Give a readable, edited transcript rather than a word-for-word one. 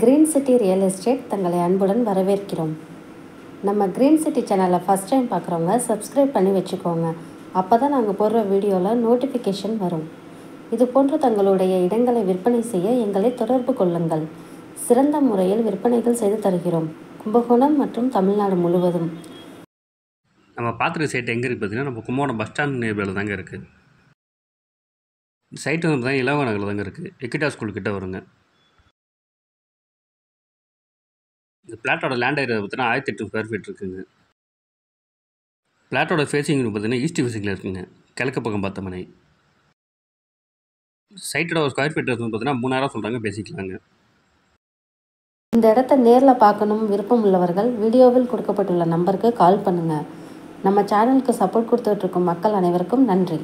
Green city real estate தங்களை அன்புடன் வரவேற்கிறோம். நம்ம கிரீன் சிட்டி சேனலை ஃபஸ்ட் டைம் பார்க்குறவங்க சப்ஸ்கிரைப் பண்ணி வச்சுக்கோங்க. அப்போ தான் நாங்கள் போடுற வீடியோவில் நோட்டிஃபிகேஷன் வரும். இது போன்று தங்களுடைய இடங்களை விற்பனை செய்ய எங்களை தொடர்பு கொள்ளுங்கள். சிறந்த முறையில் விற்பனைகள் செய்து தருகிறோம். கும்பகோணம் மற்றும் தமிழ்நாடு முழுவதும். நம்ம பார்த்துருக்க சைட் எங்கே இருக்குது பார்த்தீங்கன்னா, நம்ம கும்பகோணம் பஸ் ஸ்டாண்ட் நியர்பையில் தாங்க இருக்குது. சைட்டு வந்து பார்த்தீங்கன்னா இலவ நகரில் தாங்க இருக்குது. எக்கிட்டா ஸ்கூல் கிட்ட வருங்க. இந்த பிளாட்டோட லேண்ட் ஏரியா பார்த்தீங்கன்னா 1008 ஸ்கொயர் ஃபீட் இருக்குங்க. பிளாட்டோட ஃபேஸிங் பார்த்தீங்கன்னா ஈஸ்ட் ஃபேஸிங்கில் இருக்குங்க. கிழக்கு பக்கம் பார்த்த மனை. சைட்டோட ஒரு ஸ்கொயர் ஃபீட் இருக்குன்னு பார்த்தீங்கன்னா 3000 சொல்கிறாங்க, பேசிக்கலாங்க. இந்த இடத்த நேரில் பார்க்கணும் விருப்பம் உள்ளவர்கள் வீடியோவில் கொடுக்கப்பட்டுள்ள நம்பருக்கு கால் பண்ணுங்கள். நம்ம சேனலுக்கு சப்போர்ட் கொடுத்துட்ருக்கும் மக்கள் அனைவருக்கும் நன்றி.